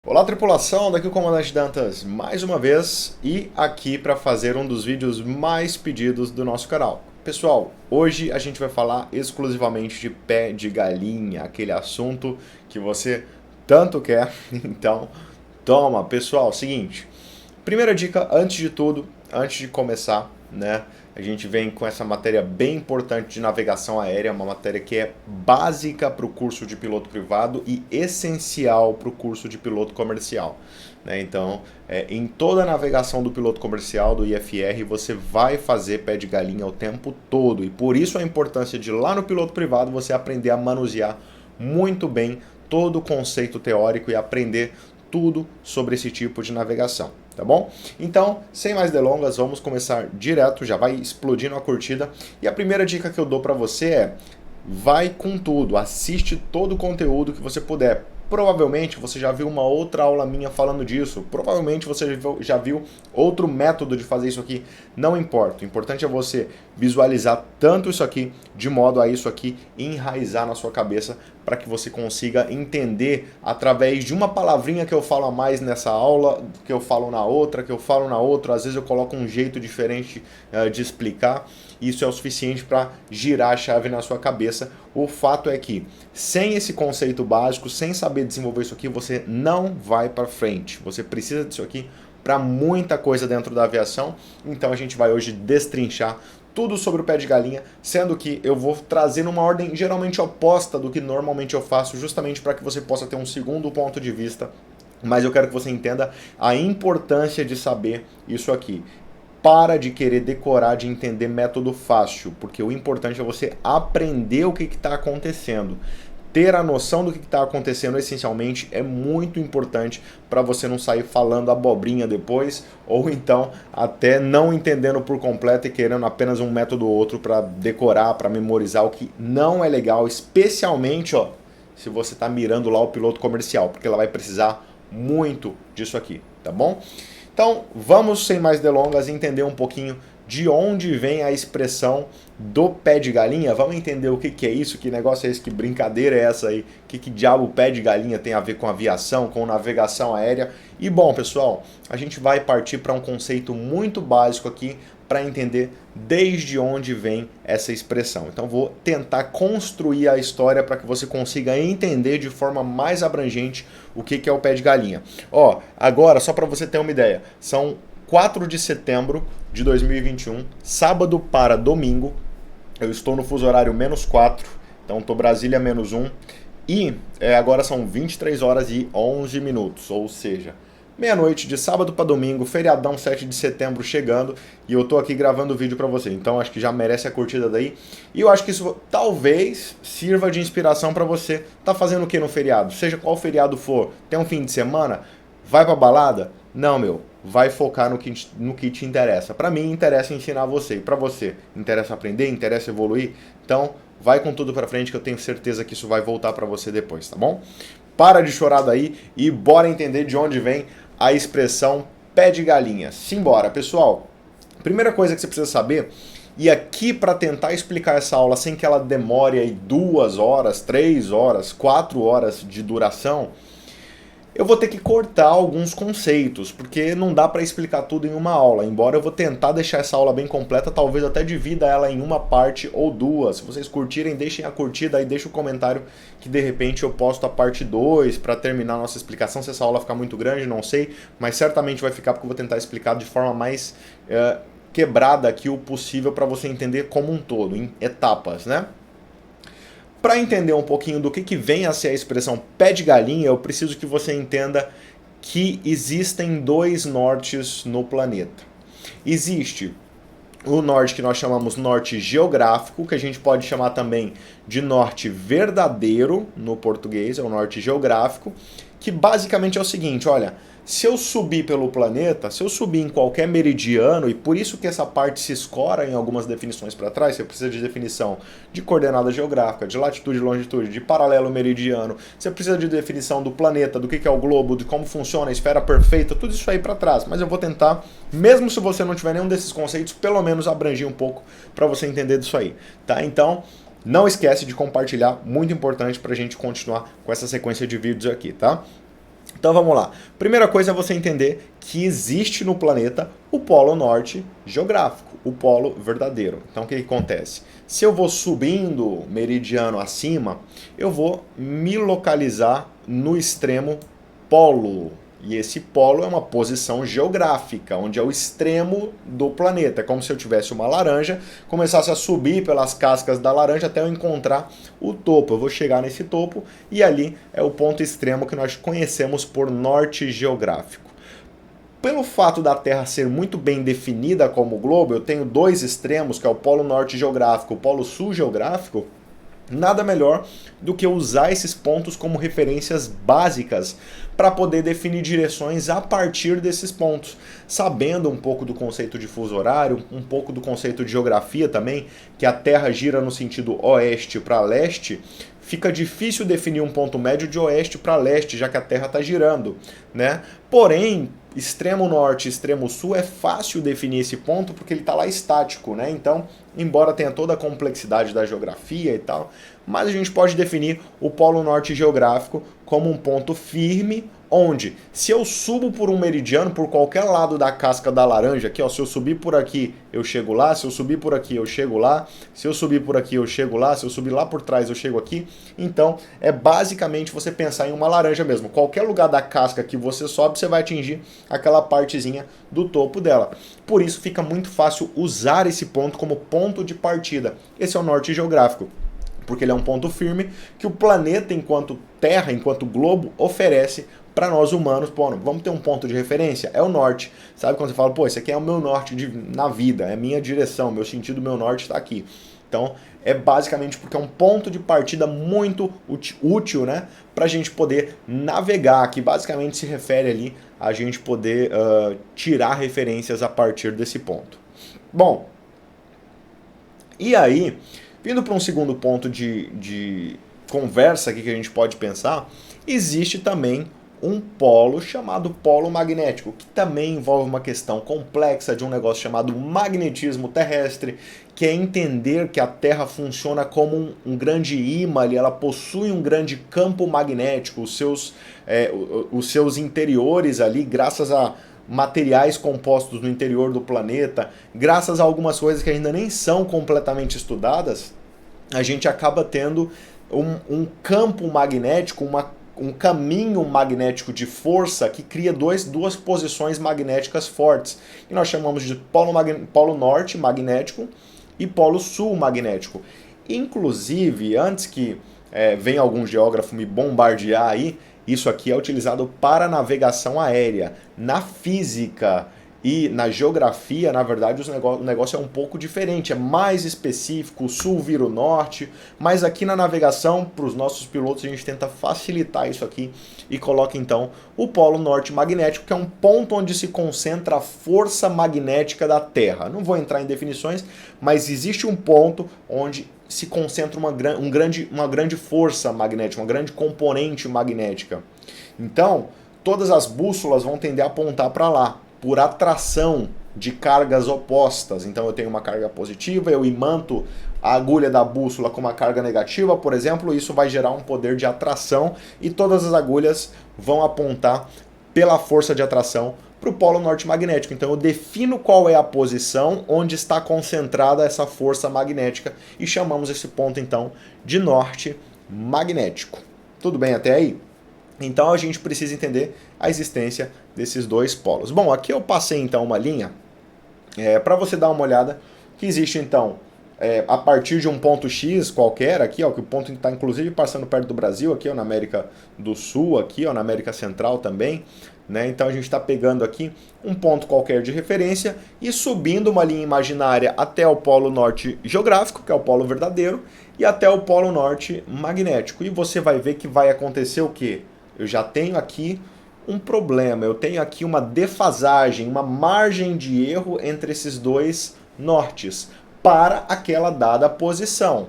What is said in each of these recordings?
Olá tripulação, daqui o Comandante Dantas mais uma vez e aqui para fazer um dos vídeos mais pedidos do nosso canal. Pessoal, hoje a gente vai falar exclusivamente de pé de galinha, aquele assunto que você tanto quer. Então, toma, pessoal, seguinte. Primeira dica, antes de tudo, antes de começar, né? A gente vem com essa matéria bem importante de navegação aérea, uma matéria que é básica para o curso de piloto privado e essencial para o curso de piloto comercial. Né? Então, em toda a navegação do piloto comercial, do IFR, você vai fazer pé de galinha o tempo todo. E por isso a importância de lá no piloto privado você aprender a manusear muito bem todo o conceito teórico e aprender tudo sobre esse tipo de navegação, tá bom? Então, sem mais delongas, vamos começar direto, já vai explodindo a curtida. E a primeira dica que eu dou para você é: vai com tudo, assiste todo o conteúdo que você puder. Provavelmente você já viu uma outra aula minha falando disso, provavelmente você já viu outro método de fazer isso aqui, não importa. O importante é você visualizar tanto isso aqui, de modo a isso aqui enraizar na sua cabeça, para que você consiga entender através de uma palavrinha que eu falo a mais nessa aula, que eu falo na outra, que eu falo na outra. Às vezes eu coloco um jeito diferente de explicar. Isso é o suficiente para girar a chave na sua cabeça. O fato é que, sem esse conceito básico, sem saber desenvolver isso aqui, você não vai para frente. Você precisa disso aqui para muita coisa dentro da aviação. Então a gente vai hoje destrinchar tudo sobre o pé de galinha, sendo que eu vou trazer numa ordem geralmente oposta do que normalmente eu faço, justamente para que você possa ter um segundo ponto de vista. Mas eu quero que você entenda a importância de saber isso aqui. Para de querer decorar, de entender método fácil, porque o importante é você aprender o que está acontecendo. Ter a noção do que está acontecendo essencialmente é muito importante para você não sair falando abobrinha depois, ou então até não entendendo por completo e querendo apenas um método ou outro para decorar, para memorizar, o que não é legal, especialmente se você está mirando lá o piloto comercial, porque ela vai precisar muito disso aqui, tá bom? Então, vamos, sem mais delongas, entender um pouquinho de onde vem a expressão do pé de galinha. Vamos entender o que é isso, que negócio é esse, que brincadeira é essa aí, que diabo pé de galinha tem a ver com aviação, com navegação aérea. E bom, pessoal, a gente vai partir para um conceito muito básico aqui para entender desde onde vem essa expressão. Então vou tentar construir a história para que você consiga entender de forma mais abrangente o que é o pé de galinha. Agora, só para você ter uma ideia, são 4 de setembro de 2021, sábado para domingo. Eu estou no fuso horário -4, então estou Brasília -1. E agora são 23 horas e 11 minutos, ou seja, meia-noite de sábado para domingo, feriadão 7 de setembro chegando, e eu tô aqui gravando o vídeo para você. Então acho que já merece a curtida daí. E eu acho que isso talvez sirva de inspiração para você. Tá fazendo o que no feriado? Seja qual feriado for, tem um fim de semana, vai pra balada? Não, meu, vai focar no que te interessa. Para mim interessa ensinar você, e para você interessa aprender, interessa evoluir. Então vai com tudo para frente, que eu tenho certeza que isso vai voltar para você depois, tá bom? Para de chorar daí e bora entender de onde vem a expressão pé de galinha. Simbora, pessoal. Primeira coisa que você precisa saber, e aqui para tentar explicar essa aula sem que ela demore aí 2 horas, 3 horas, 4 horas de duração, eu vou ter que cortar alguns conceitos, porque não dá para explicar tudo em uma aula. Embora eu vou tentar deixar essa aula bem completa, talvez até divida ela em uma parte ou duas. Se vocês curtirem, deixem a curtida e deixem o comentário que de repente eu posto a parte 2 para terminar a nossa explicação. Se essa aula ficar muito grande, não sei, mas certamente vai ficar, porque eu vou tentar explicar de forma mais quebrada aqui o possível para você entender como um todo, em etapas, né? Para entender um pouquinho do que vem a ser a expressão pé de galinha, eu preciso que você entenda que existem 2 nortes no planeta. Existe o norte que nós chamamos norte geográfico, que a gente pode chamar também de norte verdadeiro no português, é o norte geográfico, que basicamente é o seguinte, olha, se eu subir pelo planeta, se eu subir em qualquer meridiano, e por isso que essa parte se escora em algumas definições para trás, você precisa de definição de coordenada geográfica, de latitude e longitude, de paralelo meridiano, você precisa de definição do planeta, do que é o globo, de como funciona a esfera perfeita, tudo isso aí para trás. Mas eu vou tentar, mesmo se você não tiver nenhum desses conceitos, pelo menos abranger um pouco para você entender disso aí, tá? Então, não esquece de compartilhar, muito importante para a gente continuar com essa sequência de vídeos aqui, tá? Então vamos lá. Primeira coisa é você entender que existe no planeta o polo norte geográfico, o polo verdadeiro. Então o que acontece? Se eu vou subindo meridiano acima, eu vou me localizar no extremo polo. E esse polo é uma posição geográfica, onde é o extremo do planeta. É como se eu tivesse uma laranja, começasse a subir pelas cascas da laranja até eu encontrar o topo. Eu vou chegar nesse topo e ali é o ponto extremo que nós conhecemos por norte geográfico. Pelo fato da Terra ser muito bem definida como globo, eu tenho dois extremos, que é o polo norte geográfico e o polo sul geográfico. Nada melhor do que usar esses pontos como referências básicas para poder definir direções a partir desses pontos. Sabendo um pouco do conceito de fuso horário, um pouco do conceito de geografia também, que a Terra gira no sentido oeste para leste, fica difícil definir um ponto médio de oeste para leste, já que a Terra está girando, né? Porém, extremo norte e extremo sul é fácil definir esse ponto porque ele está lá estático, né? Então, embora tenha toda a complexidade da geografia e tal, mas a gente pode definir o polo norte geográfico como um ponto firme, onde se eu subo por um meridiano, por qualquer lado da casca da laranja, aqui ó, se eu subir por aqui eu chego lá, se eu subir por aqui eu chego lá, se eu subir por aqui eu chego lá, se eu subir lá por trás eu chego aqui, então é basicamente você pensar em uma laranja mesmo, qualquer lugar da casca que você sobe, você vai atingir aquela partezinha do topo dela. Por isso fica muito fácil usar esse ponto como ponto de partida. Esse é o norte geográfico, porque ele é um ponto firme que o planeta, enquanto Terra, enquanto globo, oferece para nós humanos. Pô, vamos ter um ponto de referência? É o norte. Sabe quando você fala, pô, esse aqui é o meu norte na vida, é a minha direção, meu sentido, meu norte está aqui. Então, é basicamente porque é um ponto de partida muito útil, né, para a gente poder navegar, que basicamente se refere ali a gente poder tirar referências a partir desse ponto. Bom, e aí, vindo para um segundo ponto de conversa aqui que a gente pode pensar, existe também um polo chamado polo magnético, que também envolve uma questão complexa de um negócio chamado magnetismo terrestre, que é entender que a Terra funciona como um grande ímã, ela possui um grande campo magnético, os seus interiores ali, graças a materiais compostos no interior do planeta, graças a algumas coisas que ainda nem são completamente estudadas, a gente acaba tendo um campo magnético, um caminho magnético de força que cria duas posições magnéticas fortes. E nós chamamos de polo norte magnético e polo sul magnético. Inclusive, antes que venha algum geógrafo me bombardear aí, isso aqui é utilizado para navegação aérea. Na física e na geografia, na verdade, o negócio é um pouco diferente, é mais específico, o sul vira o norte, mas aqui na navegação, para os nossos pilotos, a gente tenta facilitar isso aqui e coloca então o polo norte magnético, que é um ponto onde se concentra a força magnética da Terra. Não vou entrar em definições, mas existe um ponto onde se concentra uma grande força magnética, uma grande componente magnética. Então, todas as bússolas vão tender a apontar para lá, por atração de cargas opostas. Então eu tenho uma carga positiva, eu imanto a agulha da bússola com uma carga negativa, por exemplo, isso vai gerar um poder de atração e todas as agulhas vão apontar pela força de atração para o polo norte magnético. Então eu defino qual é a posição onde está concentrada essa força magnética e chamamos esse ponto então de norte magnético. Tudo bem até aí? Então a gente precisa entender a existência desses dois polos. Bom, aqui eu passei então uma linha para você dar uma olhada que existe então a partir de um ponto X qualquer aqui, ó, que o ponto está inclusive passando perto do Brasil aqui, ó, na América do Sul aqui, ó, na América Central também, né? Então a gente está pegando aqui um ponto qualquer de referência e subindo uma linha imaginária até o polo norte geográfico, que é o polo verdadeiro, e até o polo norte magnético. E você vai ver que vai acontecer o quê? Eu já tenho aqui um problema, eu tenho aqui uma defasagem, uma margem de erro entre esses dois nortes para aquela dada posição.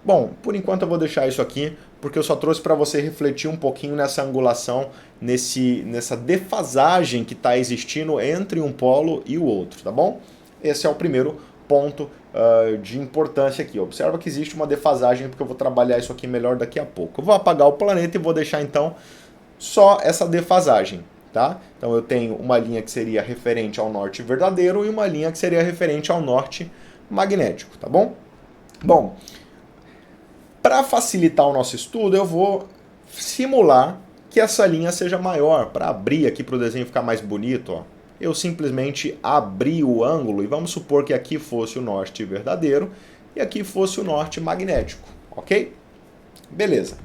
Bom, por enquanto eu vou deixar isso aqui, porque eu só trouxe para você refletir um pouquinho nessa angulação, nessa defasagem que está existindo entre um polo e o outro, tá bom? Esse é o primeiro ponto de importância aqui. Observa que existe uma defasagem, porque eu vou trabalhar isso aqui melhor daqui a pouco. Eu vou apagar o planeta e vou deixar então só essa defasagem, tá? Então eu tenho uma linha que seria referente ao norte verdadeiro e uma linha que seria referente ao norte magnético, tá bom? Bom, para facilitar o nosso estudo, eu vou simular que essa linha seja maior, para abrir aqui para o desenho ficar mais bonito, ó. Eu simplesmente abri o ângulo e vamos supor que aqui fosse o norte verdadeiro e aqui fosse o norte magnético, ok? Beleza.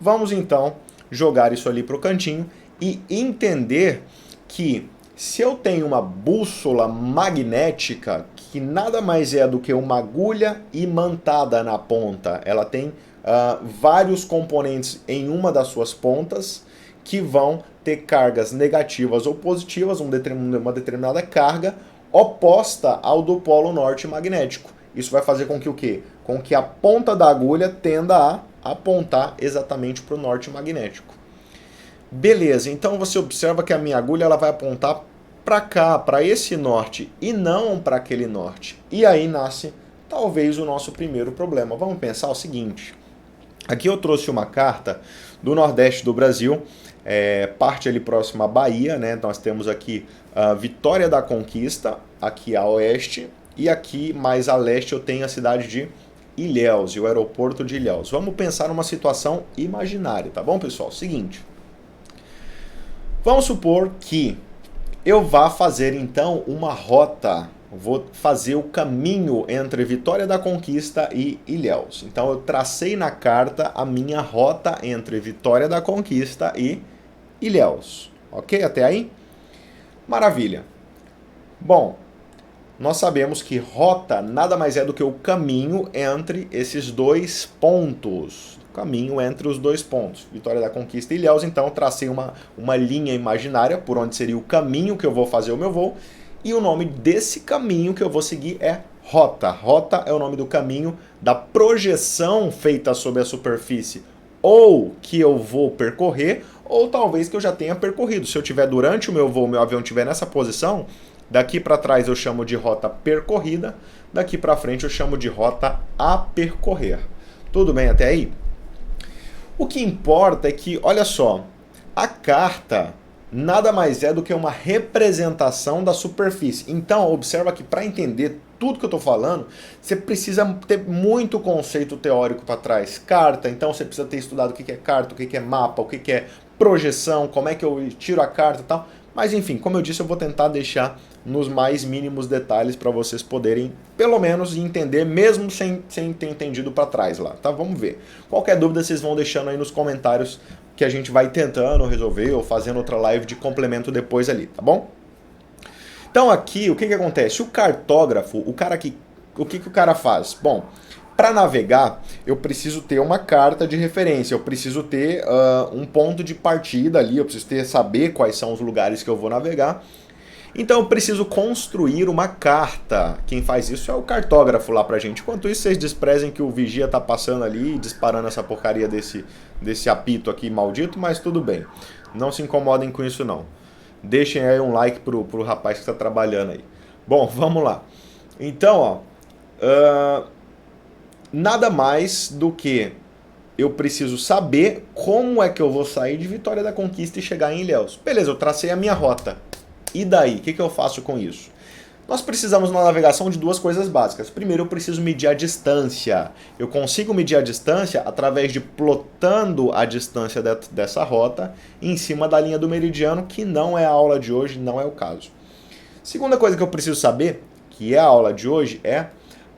Vamos então jogar isso ali para o cantinho e entender que se eu tenho uma bússola magnética, que nada mais é do que uma agulha imantada na ponta, ela tem vários componentes em uma das suas pontas que vão ter cargas negativas ou positivas, uma determinada carga oposta ao do polo norte magnético. Isso vai fazer com que o quê? Com que a ponta da agulha tenda a apontar exatamente para o norte magnético. Beleza, então você observa que a minha agulha ela vai apontar para cá, para esse norte, e não para aquele norte. E aí nasce talvez o nosso primeiro problema. Vamos pensar o seguinte. Aqui eu trouxe uma carta do Nordeste do Brasil, parte ali próxima à Bahia, né? Nós temos aqui a Vitória da Conquista, aqui a oeste, e aqui mais a leste eu tenho a cidade de Ilhéus, e o aeroporto de Ilhéus. Vamos pensar numa situação imaginária, tá bom, pessoal? Seguinte, vamos supor que eu vá fazer então uma rota, vou fazer o caminho entre Vitória da Conquista e Ilhéus. Então eu tracei na carta a minha rota entre Vitória da Conquista e Ilhéus. Ok? Até aí? Maravilha. Bom, nós sabemos que rota nada mais é do que o caminho entre esses dois pontos. Caminho entre os dois pontos. Vitória da Conquista e Ilhéus, então tracei uma linha imaginária por onde seria o caminho que eu vou fazer o meu voo. E o nome desse caminho que eu vou seguir é rota. Rota é o nome do caminho da projeção feita sobre a superfície. Ou que eu vou percorrer, ou talvez que eu já tenha percorrido. Se eu tiver durante o meu voo, meu avião estiver nessa posição, daqui para trás eu chamo de rota percorrida, daqui para frente eu chamo de rota a percorrer. Tudo bem até aí? O que importa é que, olha só, a carta nada mais é do que uma representação da superfície. Então, observa que para entender tudo que eu estou falando, você precisa ter muito conceito teórico para trás. Carta, então você precisa ter estudado o que é carta, o que é mapa, o que é projeção, como é que eu tiro a carta e tal. Mas enfim, como eu disse, eu vou tentar deixar nos mais mínimos detalhes para vocês poderem, pelo menos, entender, mesmo sem ter entendido para trás lá, tá? Vamos ver. Qualquer dúvida vocês vão deixando aí nos comentários que a gente vai tentando resolver ou fazendo outra live de complemento depois ali, tá bom? Então aqui, o que acontece? O cartógrafo, o que o cara faz? Bom, para navegar, eu preciso ter uma carta de referência, eu preciso ter um ponto de partida ali, eu preciso saber quais são os lugares que eu vou navegar. Então eu preciso construir uma carta. Quem faz isso é o cartógrafo lá pra gente. Enquanto isso, vocês desprezem que o vigia tá passando ali e disparando essa porcaria desse apito aqui maldito, mas tudo bem. Não se incomodem com isso não. Deixem aí um like pro rapaz que está trabalhando aí. Bom, vamos lá. Então, ó, nada mais do que eu preciso saber como é que eu vou sair de Vitória da Conquista e chegar em Ilhéus. Beleza, eu tracei a minha rota. E daí? O que eu faço com isso? Nós precisamos na navegação de duas coisas básicas. Primeiro, eu preciso medir a distância. Eu consigo medir a distância através de plotando a distância dessa rota em cima da linha do meridiano, que não é a aula de hoje, não é o caso. Segunda coisa que eu preciso saber, que é a aula de hoje, é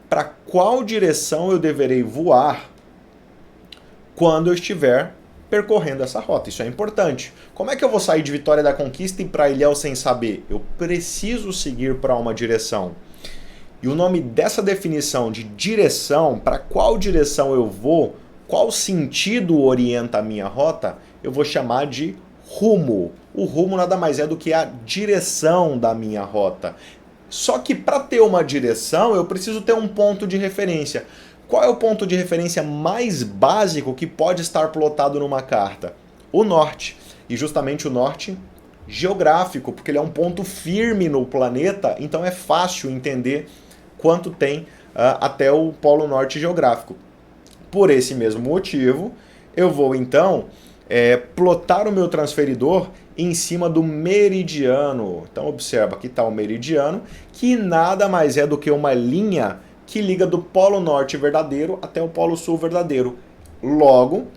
para qual direção eu deverei voar quando eu estiver percorrendo essa rota. Isso é importante. Como é que eu vou sair de Vitória da Conquista e para Ilhéus sem saber? Eu preciso seguir para uma direção. E o nome dessa definição de direção, para qual direção eu vou, qual sentido orienta a minha rota, eu vou chamar de rumo. O rumo nada mais é do que a direção da minha rota. Só que para ter uma direção, eu preciso ter um ponto de referência. Qual é o ponto de referência mais básico que pode estar plotado numa carta? O norte. E justamente o norte geográfico, porque ele é um ponto firme no planeta, então é fácil entender quanto tem até o polo norte geográfico. Por esse mesmo motivo, eu vou então plotar o meu transferidor em cima do meridiano. Então observa, aqui está o meridiano, que nada mais é do que uma linha que liga do polo norte verdadeiro até o polo sul verdadeiro. Logo,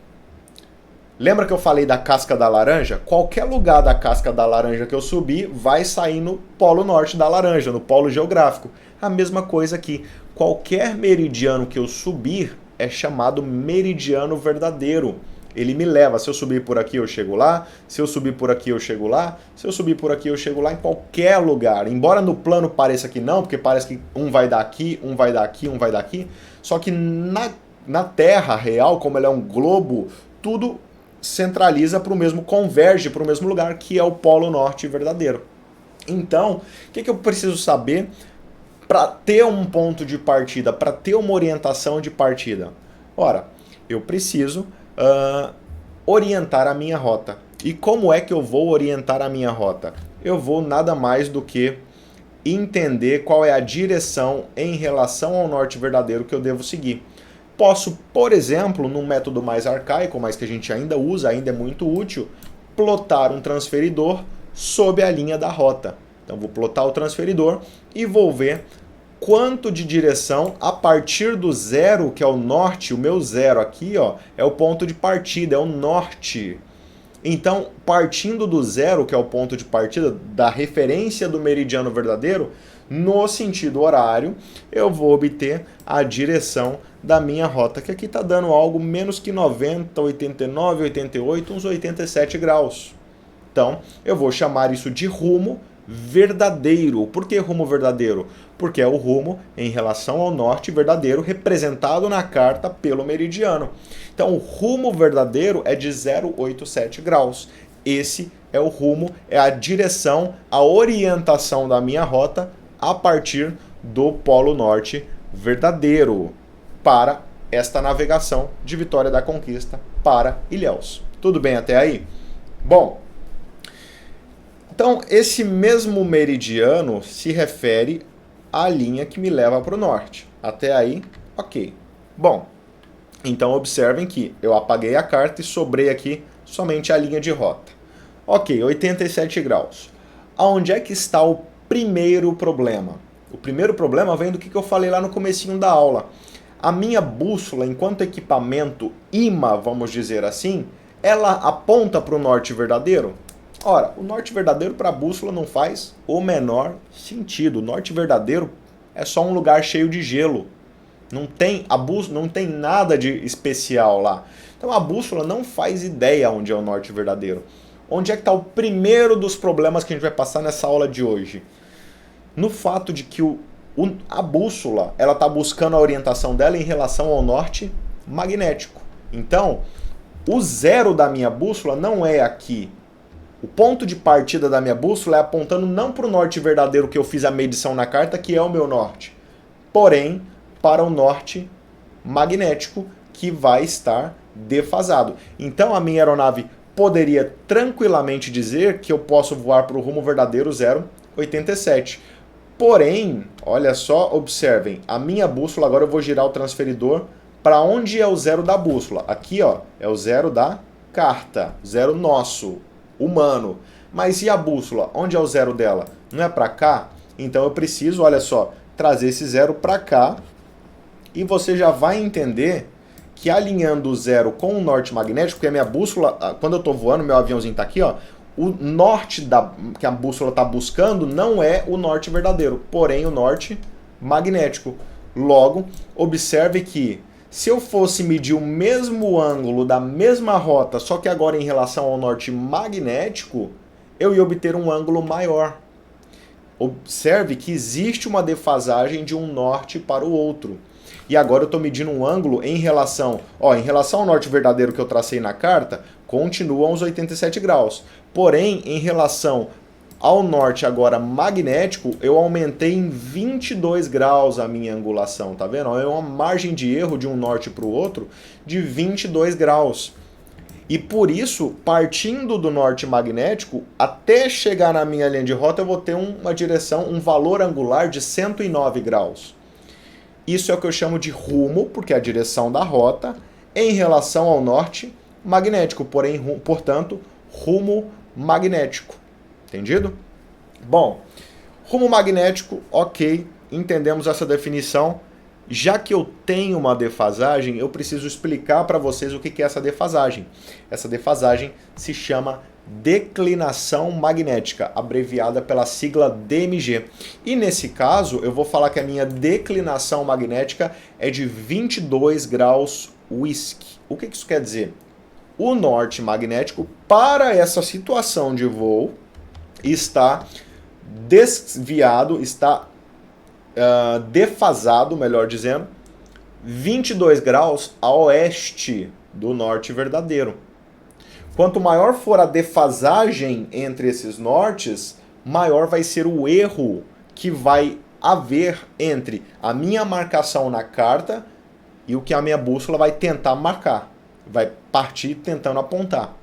lembra que eu falei da casca da laranja? Qualquer lugar da casca da laranja que eu subir vai sair no polo norte da laranja, no polo geográfico. A mesma coisa aqui. Qualquer meridiano que eu subir é chamado meridiano verdadeiro. Ele me leva. Se eu subir por aqui, eu chego lá. Se eu subir por aqui, eu chego lá. Se eu subir por aqui, eu chego lá em qualquer lugar. Embora no plano pareça que não, porque parece que um vai dar aqui, um vai dar aqui, um vai dar aqui. Só que na Terra real, como ela é um globo, tudo centraliza para o mesmo, converge para o mesmo lugar, que é o Polo Norte verdadeiro. Então, o que eu preciso saber para ter um ponto de partida, para ter uma orientação de partida? Ora, eu preciso orientar a minha rota. E como é que eu vou orientar a minha rota? Eu vou nada mais do que entender qual é a direção em relação ao norte verdadeiro que eu devo seguir. Posso, por exemplo, num método mais arcaico, mas que a gente ainda usa, ainda é muito útil, plotar um transferidor sob a linha da rota. Então vou plotar o transferidor e vou ver quanto de direção a partir do zero, que é o norte, o meu zero aqui, ó, é o ponto de partida, é o norte. Então, partindo do zero, que é o ponto de partida, da referência do meridiano verdadeiro, no sentido horário, eu vou obter a direção da minha rota, que aqui está dando algo menos que 90, 89, 88, uns 87 graus. Então, eu vou chamar isso de rumo verdadeiro. Por que rumo verdadeiro? Porque é o rumo em relação ao norte verdadeiro, representado na carta pelo meridiano. Então, o rumo verdadeiro é de 087 graus. Esse é o rumo, é a direção, a orientação da minha rota a partir do Polo Norte verdadeiro para esta navegação de Vitória da Conquista para Ilhéus. Tudo bem até aí? Bom, então esse mesmo meridiano se refere à linha que me leva para o norte. Até aí, ok. Bom, então observem que eu apaguei a carta e sobrei aqui somente a linha de rota. Ok, 87 graus. Aonde é que está o primeiro problema? O primeiro problema vem do que eu falei lá no comecinho da aula. A minha bússola, enquanto equipamento imã, vamos dizer assim, ela aponta para o norte verdadeiro? Ora, o norte verdadeiro para a bússola não faz o menor sentido. O norte verdadeiro é só um lugar cheio de gelo. Não tem, a bússola não tem nada de especial lá. Então a bússola não faz ideia onde é o norte verdadeiro. Onde é que está o primeiro dos problemas que a gente vai passar nessa aula de hoje? No fato de que a bússola ela está buscando a orientação dela em relação ao norte magnético. Então, o zero da minha bússola não é aqui. O ponto de partida da minha bússola é apontando não para o norte verdadeiro que eu fiz a medição na carta, que é o meu norte, porém para o norte magnético, que vai estar defasado. Então a minha aeronave poderia tranquilamente dizer que eu posso voar para o rumo verdadeiro 087. Porém, olha só, observem, a minha bússola, agora eu vou girar o transferidor para onde é o zero da bússola. Aqui, ó, é o zero da carta, zero nosso, humano. Mas e a bússola? Onde é o zero dela? Não é para cá? Então eu preciso, olha só, trazer esse zero para cá e você já vai entender que alinhando o zero com o norte magnético, porque a minha bússola, quando eu estou voando, meu aviãozinho está aqui, ó, o norte que a bússola está buscando não é o norte verdadeiro, porém o norte magnético. Logo, observe que se eu fosse medir o mesmo ângulo da mesma rota, só que agora em relação ao norte magnético, eu ia obter um ângulo maior. Observe que existe uma defasagem de um norte para o outro. E agora eu estou medindo um ângulo em relação ao norte verdadeiro que eu tracei na carta, continua uns 87 graus. Porém, em relação ao norte agora magnético, eu aumentei em 22 graus a minha angulação, tá vendo? É uma margem de erro de um norte para o outro de 22 graus. E por isso, partindo do norte magnético, até chegar na minha linha de rota, eu vou ter uma direção, um valor angular de 109 graus. Isso é o que eu chamo de rumo, porque é a direção da rota, em relação ao norte magnético, porém, portanto, rumo magnético. Entendido? Bom, rumo magnético, ok, entendemos essa definição. Já que eu tenho uma defasagem, eu preciso explicar para vocês o que é essa defasagem. Essa defasagem se chama declinação magnética, abreviada pela sigla DMG. E nesse caso, eu vou falar que a minha declinação magnética é de 22 graus whisky. O que isso quer dizer? O norte magnético, para essa situação de voo, está desviado, está defasado, melhor dizendo, 22 graus a oeste do norte verdadeiro. Quanto maior for a defasagem entre esses nortes, maior vai ser o erro que vai haver entre a minha marcação na carta e o que a minha bússola vai tentar marcar. Vai partir tentando apontar.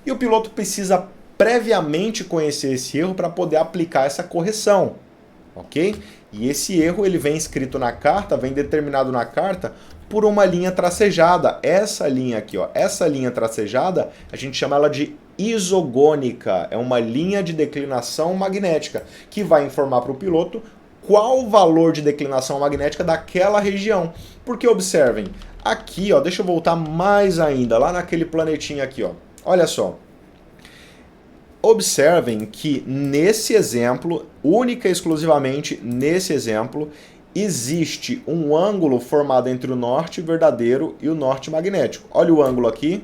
E o piloto precisa previamente conhecer esse erro para poder aplicar essa correção. Ok? E esse erro ele vem escrito na carta, vem determinado na carta por uma linha tracejada. Essa linha aqui, ó, essa linha tracejada, a gente chama ela de isogônica. É uma linha de declinação magnética que vai informar para o piloto qual o valor de declinação magnética daquela região. Porque observem, aqui, ó, deixa eu voltar mais ainda, lá naquele planetinha aqui, ó. Olha só. Observem que nesse exemplo, única e exclusivamente nesse exemplo, existe um ângulo formado entre o norte verdadeiro e o norte magnético. Olha o ângulo aqui.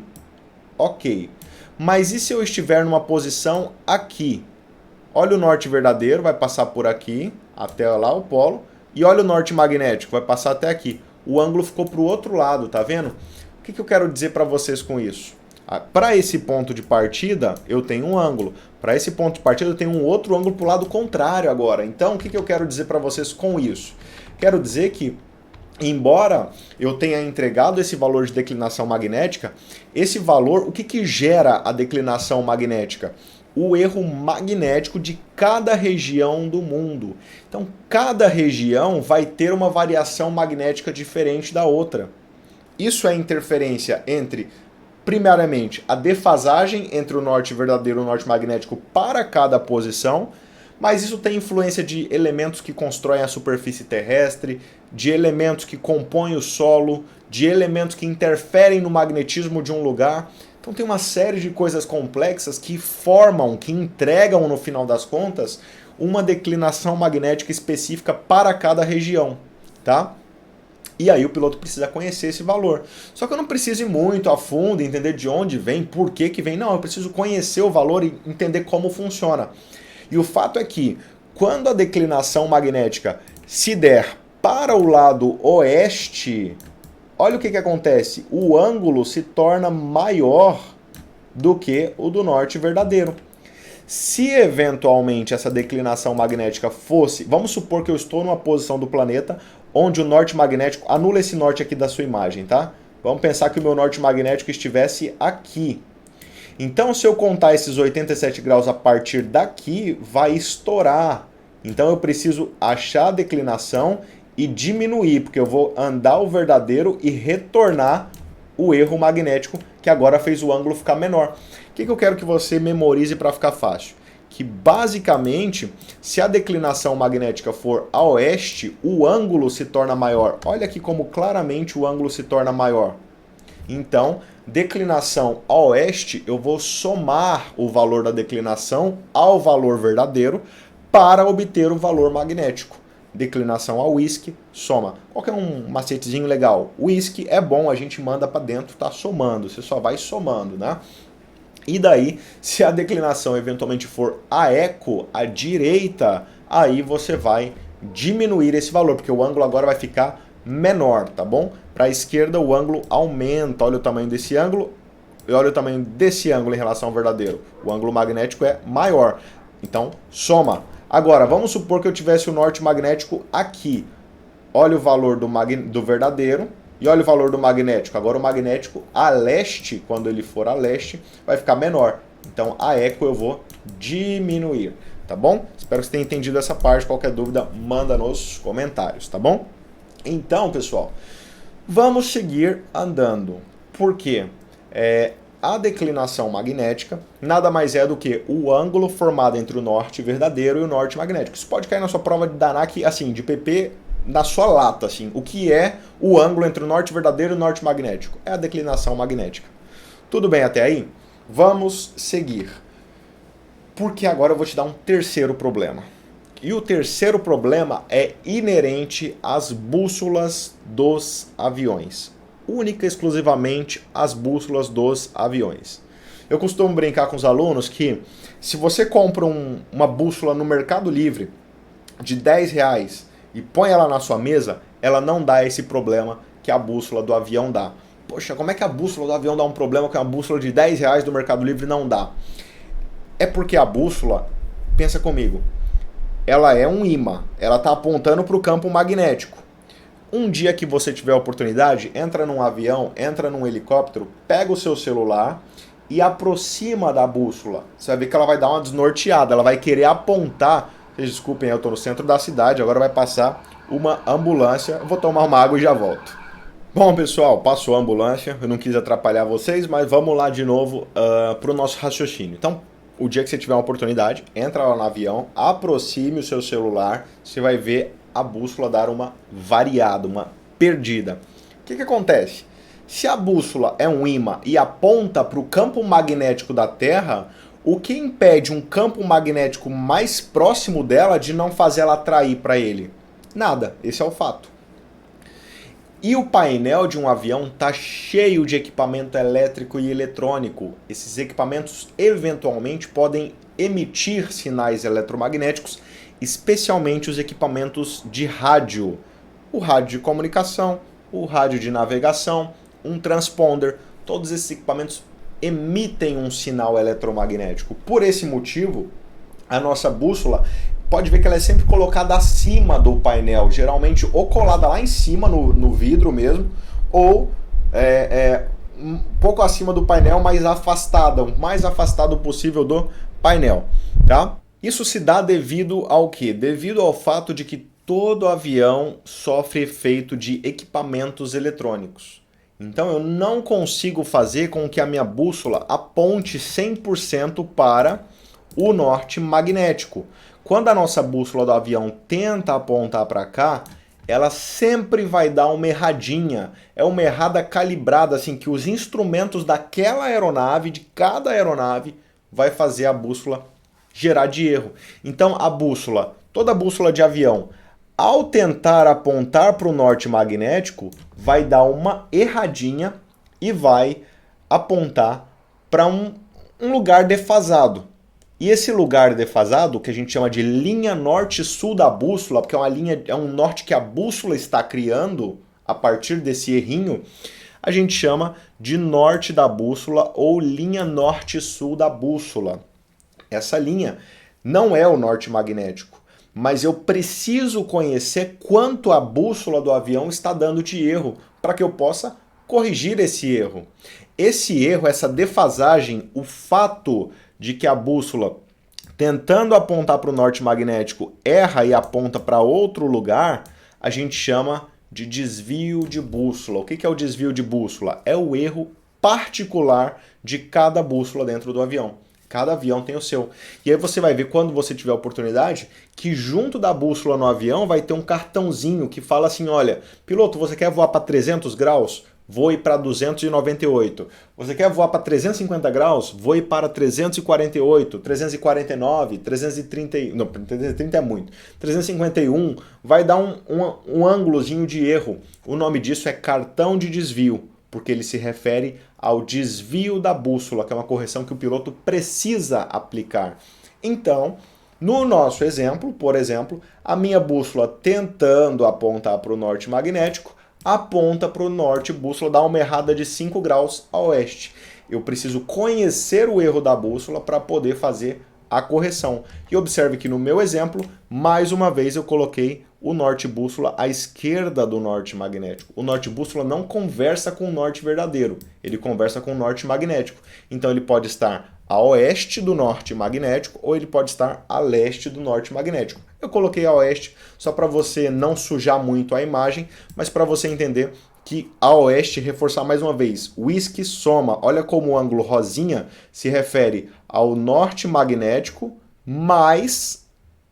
Ok. Mas e se eu estiver numa posição aqui? Olha o norte verdadeiro, vai passar por aqui, até lá o polo. E olha o norte magnético, vai passar até aqui. O ângulo ficou para o outro lado, tá vendo? O que eu quero dizer para vocês com isso? Para esse ponto de partida, eu tenho um ângulo. Para esse ponto de partida, eu tenho um outro ângulo para o lado contrário agora. Então, o que eu quero dizer para vocês com isso? Quero dizer que, embora eu tenha entregado esse valor de declinação magnética, esse valor, o que gera a declinação magnética? O erro magnético de cada região do mundo. Então, cada região vai ter uma variação magnética diferente da outra. Isso é interferência entre, primariamente, a defasagem entre o norte verdadeiro e o norte magnético para cada posição, mas isso tem influência de elementos que constroem a superfície terrestre, de elementos que compõem o solo, de elementos que interferem no magnetismo de um lugar. Então tem uma série de coisas complexas que formam, que entregam, no final das contas, uma declinação magnética específica para cada região, tá? E aí o piloto precisa conhecer esse valor. Só que eu não preciso ir muito a fundo, entender de onde vem, por que vem. Não, eu preciso conhecer o valor e entender como funciona. E o fato é que, quando a declinação magnética se der para o lado oeste, olha o que acontece. O ângulo se torna maior do que o do norte verdadeiro. Se eventualmente essa declinação magnética fosse... Vamos supor que eu estou numa posição do planeta onde o norte magnético... Anula esse norte aqui da sua imagem, tá? Vamos pensar que o meu norte magnético estivesse aqui. Então, se eu contar esses 87 graus a partir daqui, vai estourar. Então, eu preciso achar a declinação e diminuir, porque eu vou andar o verdadeiro e retornar o erro magnético, que agora fez o ângulo ficar menor. O que eu quero que você memorize para ficar fácil? Que, basicamente, se a declinação magnética for a oeste, o ângulo se torna maior. Olha aqui como claramente o ângulo se torna maior. Então, declinação a oeste, eu vou somar o valor da declinação ao valor verdadeiro para obter o valor magnético. Declinação a whisky, soma. Qual que é um macetezinho legal? Whisky é bom, a gente manda para dentro, tá somando. Você só vai somando, né? E daí, se a declinação eventualmente for a eco, à direita, aí você vai diminuir esse valor, porque o ângulo agora vai ficar menor, tá bom? Para a esquerda o ângulo aumenta, olha o tamanho desse ângulo e olha o tamanho desse ângulo em relação ao verdadeiro. O ângulo magnético é maior, então soma. Agora, vamos supor que eu tivesse o norte magnético aqui. Olha o valor do verdadeiro e olha o valor do magnético. Agora o magnético a leste, quando ele for a leste, vai ficar menor. Então a eco eu vou diminuir, tá bom? Espero que você tenha entendido essa parte. Qualquer dúvida, manda nos comentários, tá bom? Então, pessoal, vamos seguir andando. Por quê? A declinação magnética nada mais é do que o ângulo formado entre o norte verdadeiro e o norte magnético. Isso pode cair na sua prova de DANAC, assim, de PP, na sua lata, assim. O que é o ângulo entre o norte verdadeiro e o norte magnético? É a declinação magnética. Tudo bem até aí? Vamos seguir. Porque agora eu vou te dar um terceiro problema. E o terceiro problema é inerente às bússolas dos aviões. Única e exclusivamente as bússolas dos aviões. Eu costumo brincar com os alunos que se você compra uma bússola no Mercado Livre de R$10 e põe ela na sua mesa, ela não dá esse problema que a bússola do avião dá. Poxa, como é que a bússola do avião dá um problema que a bússola de R$10 do Mercado Livre não dá? É porque a bússola, pensa comigo, ela é um ímã, ela está apontando para o campo magnético. Um dia que você tiver a oportunidade, entra num avião, entra num helicóptero, pega o seu celular e aproxima da bússola. Você vai ver que ela vai dar uma desnorteada, ela vai querer apontar. Vocês desculpem, eu estou no centro da cidade, agora vai passar uma ambulância. Eu vou tomar uma água e já volto. Bom, pessoal, passou a ambulância, eu não quis atrapalhar vocês, mas vamos lá de novo para o nosso raciocínio. Então, o dia que você tiver uma oportunidade, entra lá no avião, aproxime o seu celular, você vai ver a bússola dar uma variada, uma perdida. O que acontece? Se a bússola é um ímã e aponta para o campo magnético da Terra, o que impede um campo magnético mais próximo dela de não fazer ela atrair para ele? Nada, esse é o fato. E o painel de um avião está cheio de equipamento elétrico e eletrônico. Esses equipamentos eventualmente podem emitir sinais eletromagnéticos, especialmente os equipamentos de rádio. O rádio de comunicação, o rádio de navegação, um transponder, todos esses equipamentos emitem um sinal eletromagnético. Por esse motivo, a nossa bússola pode ver que ela é sempre colocada acima do painel, geralmente ou colada lá em cima no vidro mesmo, ou um pouco acima do painel, mas afastada, o mais afastado possível do painel, tá? Isso se dá devido ao quê? Devido ao fato de que todo avião sofre efeito de equipamentos eletrônicos. Então eu não consigo fazer com que a minha bússola aponte 100% para o norte magnético. Quando a nossa bússola do avião tenta apontar para cá, ela sempre vai dar uma erradinha. É uma errada calibrada, assim, que os instrumentos daquela aeronave, de cada aeronave, vai fazer a bússola gerar de erro. Então a bússola, toda bússola de avião, ao tentar apontar para o norte magnético, vai dar uma erradinha e vai apontar para um lugar defasado. E esse lugar defasado, que a gente chama de linha norte-sul da bússola, porque é um norte que a bússola está criando a partir desse errinho, a gente chama de norte da bússola ou linha norte-sul da bússola. Essa linha não é o norte magnético, mas eu preciso conhecer quanto a bússola do avião está dando de erro para que eu possa corrigir esse erro. Esse erro, essa defasagem, o fato de que a bússola, tentando apontar para o norte magnético, erra e aponta para outro lugar, a gente chama de desvio de bússola. O que é o desvio de bússola? É o erro particular de cada bússola dentro do avião. Cada avião tem o seu. E aí você vai ver, quando você tiver a oportunidade, que junto da bússola no avião vai ter um cartãozinho que fala assim, olha, piloto, você quer voar para 300 graus? Voe para 298. Você quer voar para 350 graus? Voe para 348, 349, 330... Não, 330 é muito. 351 vai dar um ângulozinho de erro. O nome disso é cartão de desvio, porque ele se refere ao desvio da bússola, que é uma correção que o piloto precisa aplicar. Então, no nosso exemplo, por exemplo, a minha bússola tentando apontar para o norte magnético, aponta para o norte, bússola dá uma errada de 5 graus a oeste. Eu preciso conhecer o erro da bússola para poder fazer a correção. E observe que no meu exemplo, mais uma vez eu coloquei o norte bússola à esquerda do norte magnético. O norte bússola não conversa com o norte verdadeiro, ele conversa com o norte magnético. Então ele pode estar a oeste do norte magnético ou ele pode estar a leste do norte magnético. Eu coloquei a oeste só para você não sujar muito a imagem, mas para você entender que a oeste reforçar mais uma vez. Whisky soma. Olha como o ângulo rosinha se refere ao norte magnético mais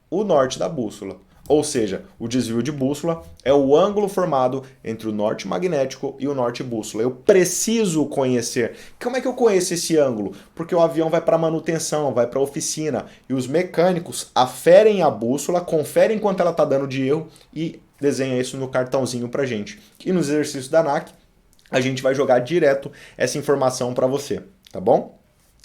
o norte da bússola. Ou seja, o desvio de bússola é o ângulo formado entre o norte magnético e o norte bússola. Eu preciso conhecer. Como é que eu conheço esse ângulo? Porque o avião vai para manutenção, vai para oficina e os mecânicos aferem a bússola, conferem quanto ela está dando de erro e desenha isso no cartãozinho para gente. E nos exercícios da ANAC, a gente vai jogar direto essa informação para você, tá bom?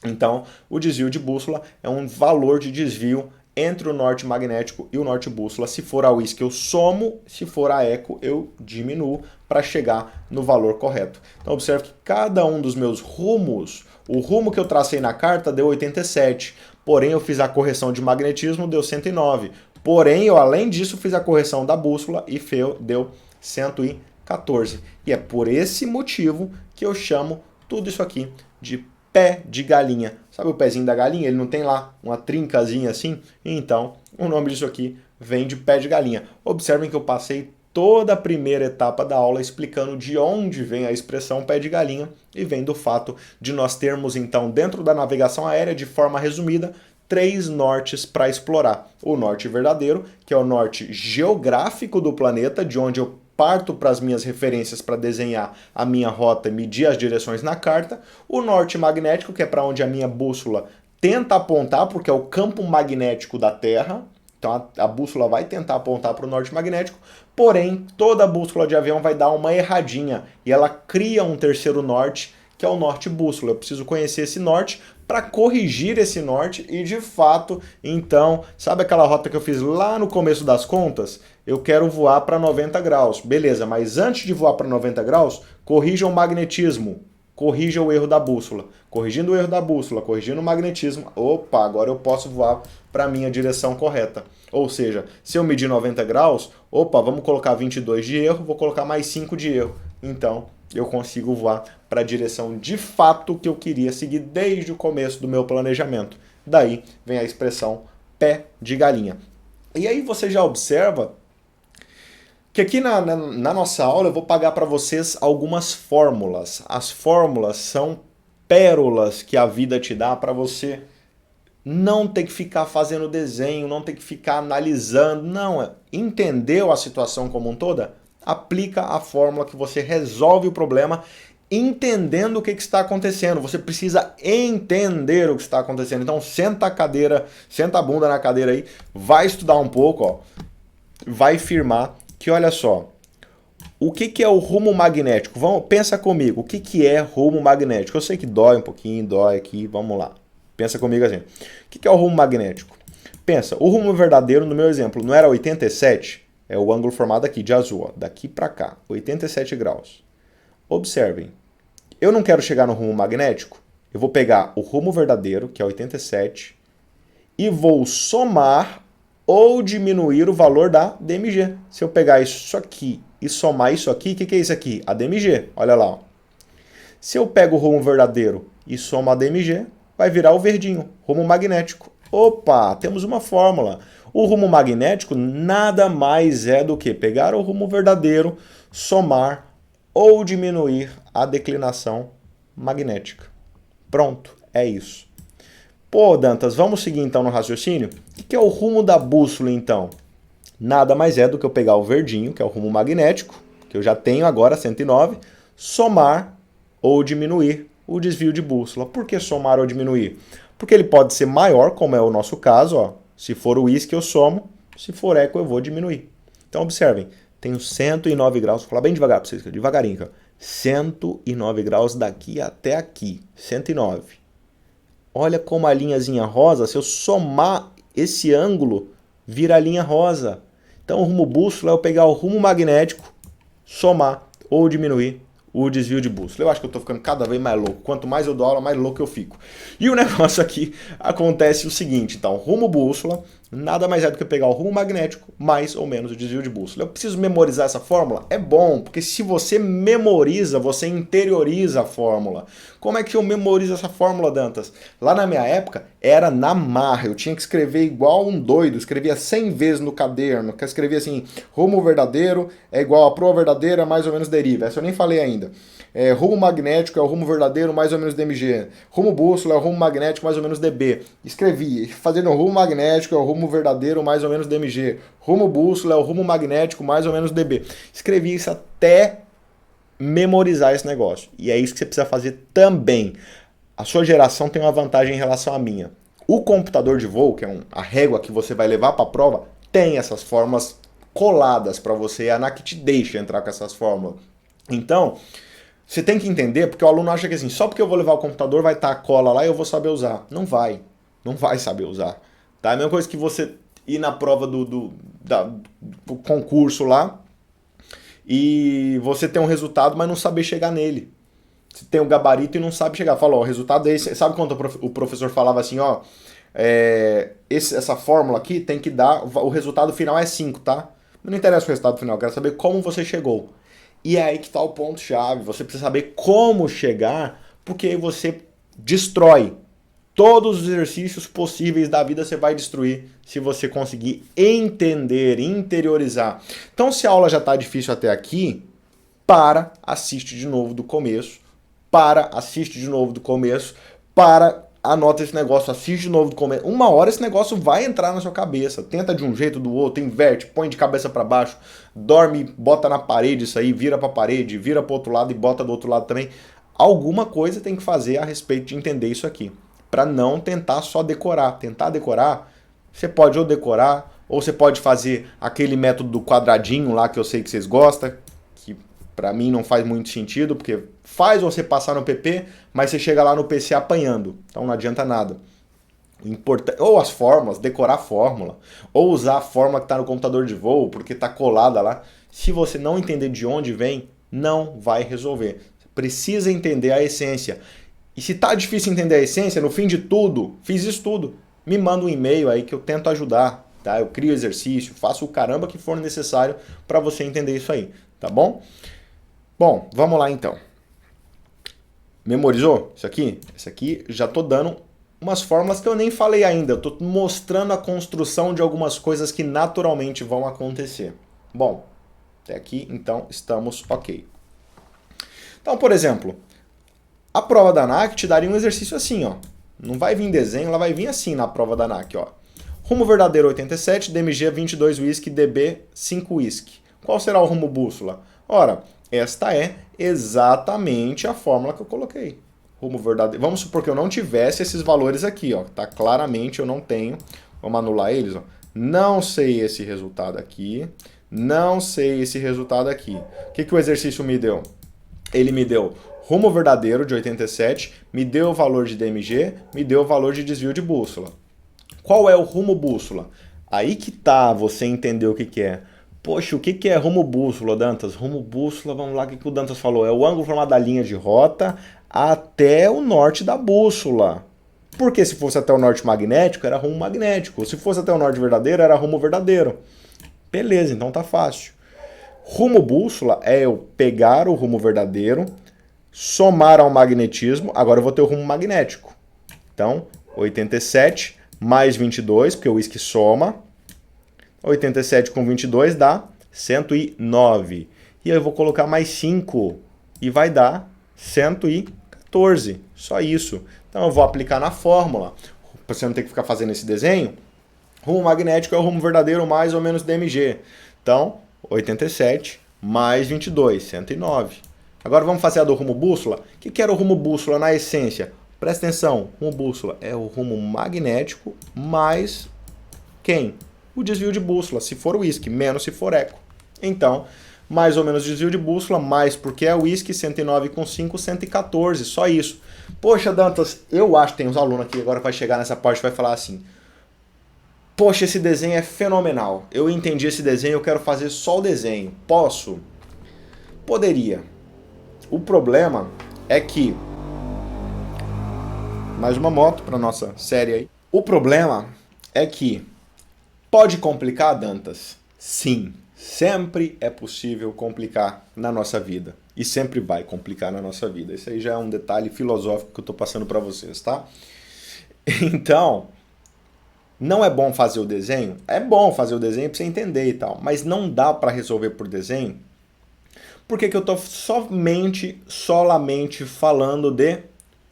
Então, o desvio de bússola é um valor de desvio entre o norte magnético e o norte bússola. Se for a whisky eu somo, se for a eco eu diminuo para chegar no valor correto. Então observe que cada um dos meus rumos, o rumo que eu tracei na carta deu 87, porém eu fiz a correção de magnetismo, deu 109. Porém, eu além disso fiz a correção da bússola e deu 114. E é por esse motivo que eu chamo tudo isso aqui de pé de galinha. Sabe o pezinho da galinha? Ele não tem lá uma trincazinha assim? Então, o nome disso aqui vem de pé de galinha. Observem que eu passei toda a primeira etapa da aula explicando de onde vem a expressão pé de galinha e vem do fato de nós termos, então, dentro da navegação aérea, de forma resumida, 3 nortes para explorar. O norte verdadeiro, que é o norte geográfico do planeta, de onde eu parto para as minhas referências para desenhar a minha rota e medir as direções na carta. O norte magnético, que é para onde a minha bússola tenta apontar, porque é o campo magnético da Terra. Então a bússola vai tentar apontar para o norte magnético, porém toda bússola de avião vai dar uma erradinha e ela cria um terceiro norte, que é o norte bússola. Eu preciso conhecer esse norte para corrigir esse norte e, de fato, então, sabe aquela rota que eu fiz lá no começo das contas? Eu quero voar para 90 graus. Beleza, mas antes de voar para 90 graus, corrija o magnetismo, corrija o erro da bússola. Corrigindo o erro da bússola, corrigindo o magnetismo, opa, agora eu posso voar para a minha direção correta. Ou seja, se eu medir 90 graus, opa, vamos colocar 22 de erro, vou colocar mais 5 de erro. Então, eu consigo voar para a direção de fato que eu queria seguir desde o começo do meu planejamento. Daí vem a expressão pé de galinha. E aí você já observa que aqui na nossa aula eu vou pagar para vocês algumas fórmulas. As fórmulas são pérolas que a vida te dá para você não ter que ficar fazendo desenho, não ter que ficar analisando. Não, entendeu a situação como um toda? Aplica a fórmula que você resolve o problema entendendo o que está acontecendo. Você precisa entender o que está acontecendo. Então senta a bunda na cadeira aí, vai estudar um pouco, ó, vai firmar que olha só, o que é o rumo magnético? Pensa comigo, o que é rumo magnético? Eu sei que dói um pouquinho, dói aqui, vamos lá. Pensa comigo assim, o que é o rumo magnético? Pensa, o rumo verdadeiro, no meu exemplo, não era 87? É o ângulo formado aqui, de azul, ó, daqui para cá, 87 graus. Observem, eu não quero chegar no rumo magnético, eu vou pegar o rumo verdadeiro, que é 87, e vou somar ou diminuir o valor da DMG. Se eu pegar isso aqui e somar isso aqui, o que é isso aqui? A DMG, olha lá. Ó. Se eu pego o rumo verdadeiro e somo a DMG, vai virar o verdinho, rumo magnético. Opa, temos uma fórmula. O rumo magnético nada mais é do que pegar o rumo verdadeiro, somar ou diminuir a declinação magnética. Pronto, é isso. Pô, Dantas, vamos seguir então no raciocínio? O que é o rumo da bússola então? Nada mais é do que eu pegar o verdinho, que é o rumo magnético, que eu já tenho agora, 109, somar ou diminuir o desvio de bússola. Por que somar ou diminuir? Porque ele pode ser maior, como é o nosso caso, ó. Se for o whisky eu somo, se for eco eu vou diminuir. Então observem, tenho 109 graus, vou falar bem devagar para vocês, devagarinho, ó. 109 graus daqui até aqui, 109. Olha como a linhazinha rosa, se eu somar esse ângulo, vira a linha rosa. Então o rumo bússola é eu pegar o rumo magnético, somar ou diminuir o desvio de bússola. Eu acho que eu estou ficando cada vez mais louco. Quanto mais eu dou aula, mais louco eu fico. E o negócio aqui acontece o seguinte, então, rumo bússola nada mais é do que pegar o rumo magnético mais ou menos o desvio de bússola. Eu preciso memorizar essa fórmula? É bom, porque se você memoriza, você interioriza a fórmula. Como é que eu memorizo essa fórmula, Dantas? Lá na minha época, era na marra. Eu tinha que escrever igual um doido. Escrevia 100 vezes no caderno. Que escrevia assim, rumo verdadeiro é igual a proa verdadeira mais ou menos deriva. Essa eu nem falei ainda. Rumo magnético é o rumo verdadeiro mais ou menos DMG. Rumo bússola é o rumo magnético mais ou menos DB. Escrevi, fazendo o rumo magnético é o rumo verdadeiro mais ou menos DMG. Rumo bússola é o rumo magnético mais ou menos DB. Escrevi isso até memorizar esse negócio. E é isso que você precisa fazer também. A sua geração tem uma vantagem em relação à minha. O computador de voo, que é a régua que você vai levar para a prova, tem essas fórmulas coladas para você. A ANAC te deixa entrar com essas fórmulas. Então, você tem que entender, porque o aluno acha que assim, só porque eu vou levar o computador vai estar a cola lá e eu vou saber usar. Não vai. Não vai saber usar. Tá? É a mesma coisa que você ir na prova do concurso lá e você ter um resultado, mas não saber chegar nele. Você tem o gabarito e não sabe chegar. Fala, ó, o resultado é esse. Sabe quando o professor falava assim, ó, essa fórmula aqui tem que dar, o resultado final é 5, tá? Não interessa o resultado final, eu quero saber como você chegou. E é aí que está o ponto-chave. Você precisa saber como chegar, porque aí você destrói. Todos os exercícios possíveis da vida você vai destruir se você conseguir entender, interiorizar. Então, se a aula já está difícil até aqui, assiste de novo do começo. Assiste de novo do começo. Anota esse negócio, assiste de novo do começo. Uma hora esse negócio vai entrar na sua cabeça. Tenta de um jeito, do outro, inverte, põe de cabeça para baixo, dorme, bota na parede isso aí, vira para a parede, vira para o outro lado e bota do outro lado também. Alguma coisa tem que fazer a respeito de entender isso aqui. Para não tentar só decorar. Tentar decorar, você pode ou decorar, ou você pode fazer aquele método do quadradinho lá que eu sei que vocês gostam, que para mim não faz muito sentido, porque faz você passar no PP, mas você chega lá no PC apanhando. Então não adianta nada. Ou as fórmulas, decorar a fórmula, ou usar a fórmula que está no computador de voo, porque está colada lá. Se você não entender de onde vem, não vai resolver. Você precisa entender a essência. E se tá difícil entender a essência, no fim de tudo, fiz isso tudo, me manda um e-mail aí que eu tento ajudar, tá? Eu crio exercício, faço o caramba que for necessário para você entender isso aí, tá bom? Bom, vamos lá então. Memorizou isso aqui? Esse aqui já tô dando umas fórmulas que eu nem falei ainda. Eu tô mostrando a construção de algumas coisas que naturalmente vão acontecer. Bom, até aqui então estamos ok. Então, por exemplo, a prova da ANAC te daria um exercício assim, ó. Não vai vir desenho, ela vai vir assim na prova da ANAC, ó. Rumo verdadeiro 87, DMG 22 whisky, DB 5 whisky. Qual será o rumo bússola? Ora, esta é exatamente a fórmula que eu coloquei. Rumo verdadeiro. Vamos supor que eu não tivesse esses valores aqui, ó. Tá claramente eu não tenho. Vamos anular eles, ó. Não sei esse resultado aqui. Não sei esse resultado aqui. O que o exercício me deu? Ele me deu rumo verdadeiro de 87, me deu o valor de DMG, me deu o valor de desvio de bússola. Qual é o rumo bússola? Aí que tá você entender o que é. Poxa, o que é rumo bússola, Dantas? Rumo bússola, vamos lá, o que o Dantas falou? É o ângulo formado da linha de rota até o norte da bússola. Porque se fosse até o norte magnético, era rumo magnético. Se fosse até o norte verdadeiro, era rumo verdadeiro. Beleza, então tá fácil. Rumo bússola é eu pegar o rumo verdadeiro, somar ao magnetismo, agora eu vou ter o rumo magnético. Então, 87 mais 22, porque o whisky soma. 87 com 22 dá 109. E aí eu vou colocar mais 5 e vai dar 114. Só isso. Então eu vou aplicar na fórmula. Para você não ter que ficar fazendo esse desenho. Rumo magnético é o rumo verdadeiro mais ou menos DMG. Então, 87 mais 22, 109. Agora vamos fazer a do rumo bússola. O que era o rumo bússola na essência? Presta atenção, rumo bússola é o rumo magnético mais quem? O desvio de bússola, se for whisky, menos se for eco. Então, mais ou menos desvio de bússola, mais porque é whisky, 109 com 5, 114, só isso. Poxa, Dantas, eu acho que tem uns alunos aqui agora que vai chegar nessa parte e vai falar assim: poxa, esse desenho é fenomenal. Eu entendi esse desenho, eu quero fazer só o desenho. Posso? Poderia. O problema é que... mais uma moto para nossa série aí. O problema é que Pode complicar, Dantas? Sim, sempre é possível complicar na nossa vida. E sempre vai complicar na nossa vida. Isso aí já é um detalhe filosófico que eu estou passando para vocês, tá? Então, não é bom fazer o desenho? É bom fazer o desenho para você entender e tal, mas não dá para resolver por desenho. Por que eu estou solamente falando de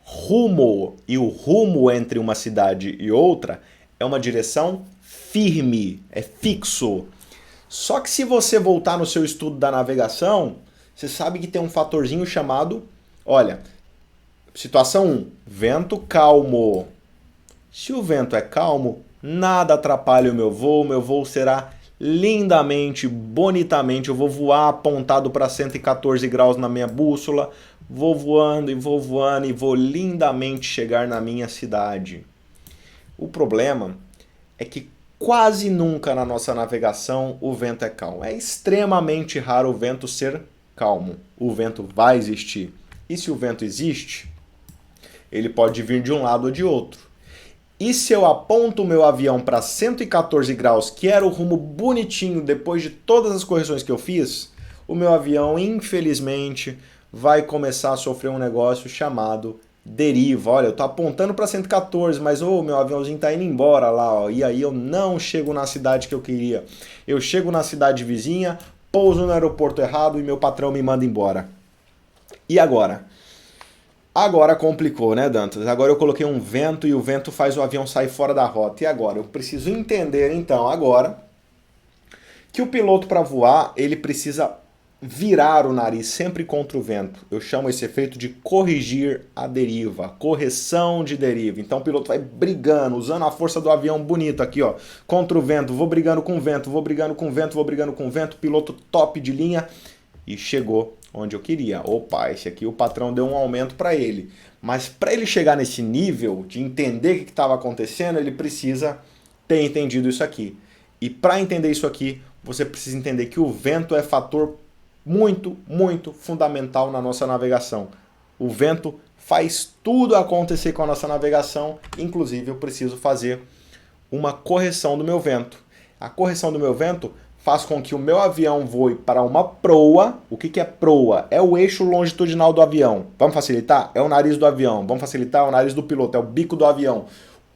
rumo? E o rumo entre uma cidade e outra é uma direção firme, é fixo. Só que se você voltar no seu estudo da navegação, você sabe que tem um fatorzinho chamado, olha, situação 1, vento calmo. Se o vento é calmo, nada atrapalha o meu voo será lindamente, bonitamente, eu vou voar apontado para 114 graus na minha bússola, vou voando e vou lindamente chegar na minha cidade. O problema é que quase nunca na nossa navegação o vento é calmo. É extremamente raro o vento ser calmo. O vento vai existir. E se o vento existe, ele pode vir de um lado ou de outro. E se eu aponto o meu avião para 114 graus, que era o rumo bonitinho depois de todas as correções que eu fiz, o meu avião, infelizmente, vai começar a sofrer um negócio chamado deriva. Olha, eu tô apontando para 114, mas meu aviãozinho tá indo embora lá, ó, e aí eu não chego na cidade que eu queria. Eu chego na cidade vizinha, pouso no aeroporto errado e meu patrão me manda embora. E agora? Agora complicou, né, Dantas? Agora eu coloquei um vento e o vento faz o avião sair fora da rota. E agora? Eu preciso entender, então, agora, que o piloto, para voar, ele precisa virar o nariz sempre contra o vento. Eu chamo esse efeito de corrigir a deriva, correção de deriva. Então o piloto vai brigando, usando a força do avião bonito aqui, ó, contra o vento, vou brigando com o vento, vou brigando com o vento, vou brigando com o vento, piloto top de linha e chegou onde eu queria. Opa, esse aqui o patrão deu um aumento para ele. Mas para ele chegar nesse nível de entender o que estava acontecendo, ele precisa ter entendido isso aqui. E para entender isso aqui, você precisa entender que o vento é fator muito, muito fundamental na nossa navegação. O vento faz tudo acontecer com a nossa navegação, inclusive eu preciso fazer uma correção do meu vento. A correção do meu vento faz com que o meu avião voe para uma proa. O que é proa? É o eixo longitudinal do avião. Vamos facilitar? É o nariz do avião. Vamos facilitar? É o nariz do piloto, é o bico do avião.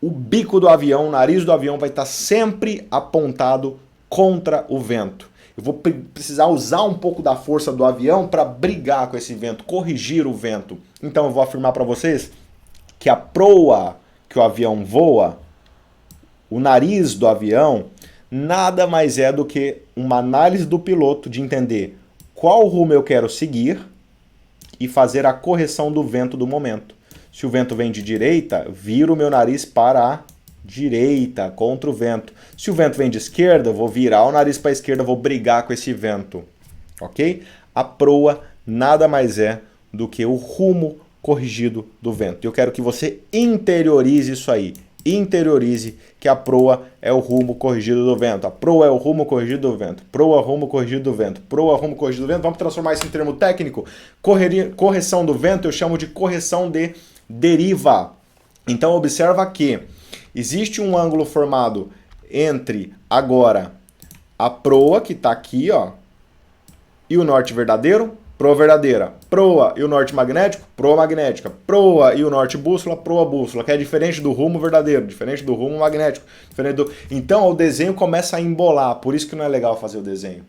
O bico do avião, o nariz do avião vai estar sempre apontado contra o vento. Eu vou precisar usar um pouco da força do avião para brigar com esse vento, corrigir o vento. Então eu vou afirmar para vocês que a proa que o avião voa, o nariz do avião, nada mais é do que uma análise do piloto de entender qual rumo eu quero seguir e fazer a correção do vento do momento. Se o vento vem de direita, viro o meu nariz para a direita, contra o vento. Se o vento vem de esquerda, eu vou virar o nariz para a esquerda, vou brigar com esse vento. Ok? A proa nada mais é do que o rumo corrigido do vento. Eu quero que você interiorize isso aí. Interiorize que a proa é o rumo corrigido do vento. A proa é o rumo corrigido do vento. Proa, rumo corrigido do vento. Proa, rumo corrigido do vento. Vamos transformar isso em termo técnico? Correção do vento eu chamo de correção de deriva. Então observa que existe um ângulo formado entre agora a proa, que está aqui, ó, e o norte verdadeiro, proa verdadeira. Proa e o norte magnético, proa magnética. Proa e o norte bússola, proa bússola, que é diferente do rumo verdadeiro, diferente do rumo magnético. Então o desenho começa a embolar, por isso que não é legal fazer o desenho.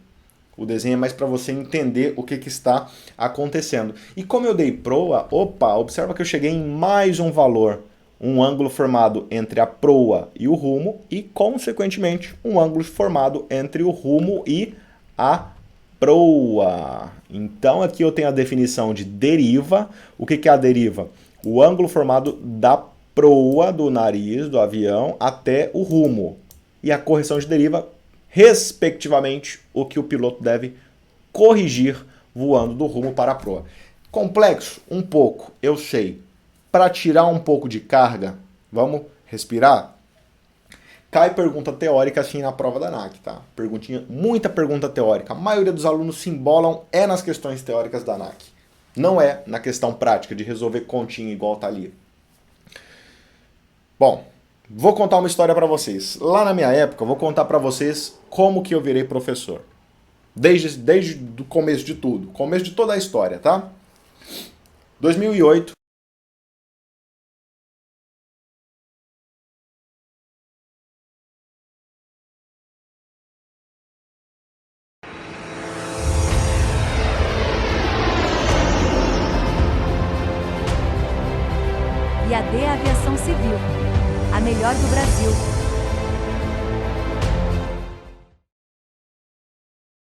O desenho é mais para você entender o que está acontecendo. E como eu dei proa, observa que eu cheguei em mais um valor. Um ângulo formado entre a proa e o rumo e, consequentemente, um ângulo formado entre o rumo e a proa. Então, aqui eu tenho a definição de deriva. O que é a deriva? O ângulo formado da proa do nariz do avião até o rumo. E a correção de deriva, respectivamente, o que o piloto deve corrigir voando do rumo para a proa. Complexo? Um pouco, eu sei. Para tirar um pouco de carga, vamos respirar? Cai pergunta teórica assim na prova da ANAC, tá? Muita pergunta teórica. A maioria dos alunos se embolam nas questões teóricas da ANAC. Não é na questão prática de resolver continha igual tá ali. Bom, Vou contar uma história para vocês. Lá na minha época, eu vou contar para vocês como que eu virei professor. Desde o começo de tudo, começo de toda a história, tá? 2008,